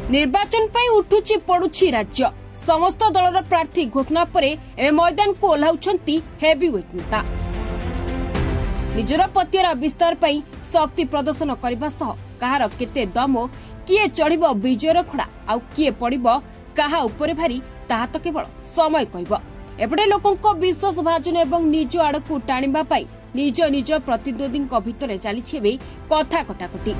निर्वाचन पर उठुची पड़ुची राज्य समस्त दलर प्रार्थी घोषणा पर मैदान को ओह्लाउछंती हेवीवेट नेता निजर पतियर विस्तार पर शक्ति प्रदर्शन करने सह कहार केते दम किए चढ़िब विजयर खड़ा आउ किए पड़िब काहा उपरे भारी ताहा तो केवल समय कहब। एपटे लोकों विश्वास भाजन एवं निज आड़कू टाणिबा पाई निज निज प्रतिद्वंदी भितर चली कथा कटाकटी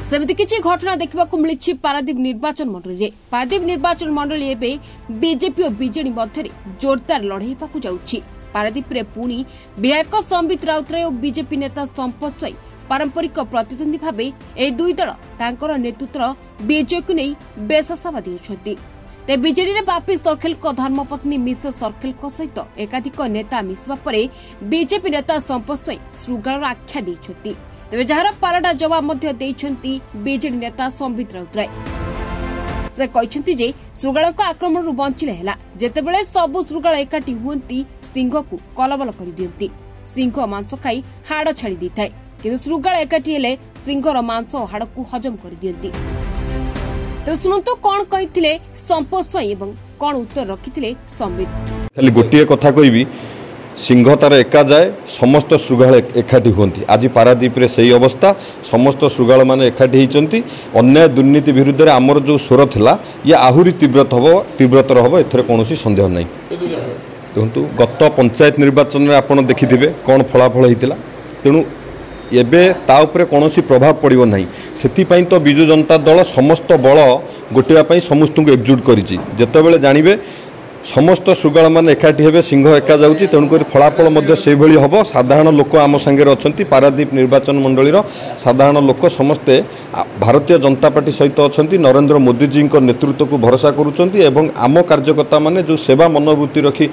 सेमती किछि घटना देखा मिली पारादीप निर्वाचन मंडली। पारादीप निर्वाचन मंडली एवं बीजेपी और बीजेडी मध्य जोरदार लड़ाई जाउछि। पारादीप रे पुणी विधायक संबित राउतराय और बीजेपी नेता संपत स्वाई पारंपरिक प्रतिद्वंदी भाव ए दुई दल तांकर नेतृत्व विजय को नहीं बेस आशावादी होती। ते बीजेडी रे बापी सर्खेल धर्मपत्नी मिसेस सर्खेल सहित एकाधिक नेता मिसवा परे बीजेपी नेता संपत स्वाई श्रृगाल आख्या देइछथि। तेज जार पालटा जवाब बीजेडी नेता संबित राउतराय से कहते जे श्रृगाल आक्रमण बंचिले है जेतेबेले सबु श्रृगाल एकाठी हुंती सिंह को कलबल कर दियंती। सिंह मांस खाई हाड़ छाड़ी देता है किंतु श्रृगाल एकाठी हेले सिंहर मांस और हाड़ को हजम कर दियंती। तो सुनंतु कौन कहिथिले संपत स्वाई एवं कौन उत्तर रखिथिले संबित। खाली गोटिए कथा कहबी सिंह तार एका जाए समस्त श्रृगाल एकाठी हुंती। आज पारादीप रे सही अवस्था समस्त श्रृगाल माने एकाठी होती। अन्याय दुर्नीति विरुद्ध रे आमर जो स्वर थिला ये आहुरी तीव्रतर हम एथरे कौन सन्देह नहीं। देखु गत पंचायत निर्वाचन में आपड़ देखिथिबे कौन फलाफल होता तेणु एबे ता उपरे कौन प्रभाव पड़ो ना। से तो बिजु जनता दल समस्त बल गोटेवाई समस्त को एकजुट करिछि। जेतेबेले जानिबे समस्त श्रृगाल मान एकाठी हेबे सिंह एका जाउछि तेणुकर फलाफल मध्य से भली हबो। साधारण लोक आम सांगे अछंती पारादीप निर्वाचन मंडलीर साधारण लोक समस्ते भारतीय जनता पार्टी सहित अछंती नरेंद्र मोदी जी नेतृत्व को भरोसा करुछंती एवं आम कार्यकर्ता माने जो सेवा मनोवृत्ति रखी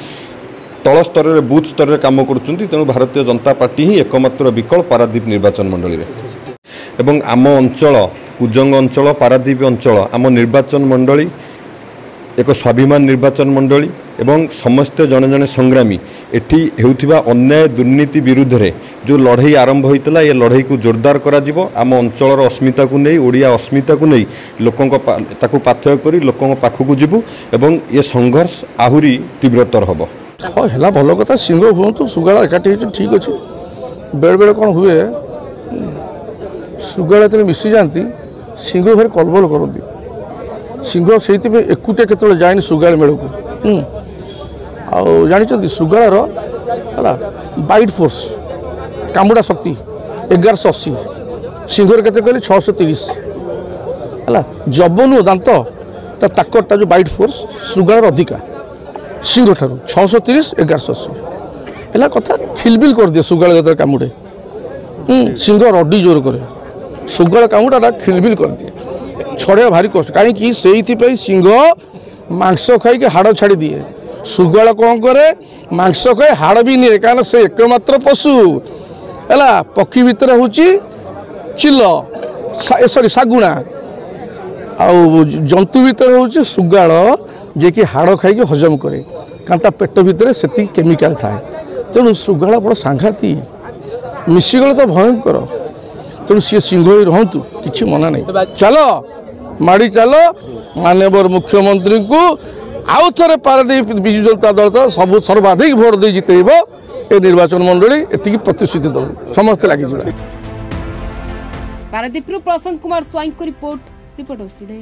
तल स्तर में बूथ स्तर में काम करुछंती। तेणु भारतीय जनता पार्टी ही एकमात्र विकल्प पारादीप निर्वाचन मंडली एवं आम अंचल कुजंग अंचल पारादीप अंचल आम निर्वाचन मंडली एक स्वाभिमान निर्वाचन मंडली एवं समस्त जने जने संग्रामी एठी हेउथिबा अन्याय दुर्नीति विरुद्ध रे जो लड़ाई आरंभ होइतला ये लड़ाई को जोरदार करा जिवो। आम अंचलर अस्मिता को नहीं ओडिया अस्मिता को नहीं लोकों ताकू पाथय करी लोकों पाखकू जिवु एवं ये संघर्ष आहुरी तीव्रतर हबो। हाँ है भल कथा सिंह हूँ तो श्रृगाल एकाठी ठीक अच्छे बेले बेले कौन हुए श्रृगाल जो मिसी जाती सिंह भारी कलबल करती। सिंह से एकुटिया केतले जाए श्रृगाल मेल को जानी श्रृगाल है बाइट फोर्स कामुड़ा शक्ति 1180 सिंह के कहले 630 है जबनु दांत ताकतटा जो बाइट फोर्स श्रृगाल अधिका सिंह ठार 630 1180 है कथा खिलबिल कर दिए श्रृगाल जो कामुड़े सिंह रडी जोर करे श्रृगाल कामुड़ा खिलबिल कर दिए छड़े भारी कष्ट कहीं से सिंह मांस खाई हाड़ छाड़ी दिए। श्रृगाल कौन करे मांस खाई हाड़ भी निए कारण से एकमात्र पशु है पक्षी भितर हूँ चिल सॉरी शागुणा आउ जंतु भितर हूँ श्रृगाल जे कि हाड़ खाई हजम करे कारण पेट भितर से केमिकाल थाए। तेणु श्रृगाल बड़ सांघाती मिसीगले तो भयंकर। तेणु सी सिंह ही रुँ कि मना नहीं चलो माड़ी चलो माननीय मुख्यमंत्री को आउ थे पारादीप विजु जनता दल तो सब सर्वाधिक भोट दे जितेब ए निर्वाचन मंडली एति प्रतिश्रुति दल समस्त लगी। पारादीप प्रसन्न कुमार स्वाई को रिपोर्ट टुडे।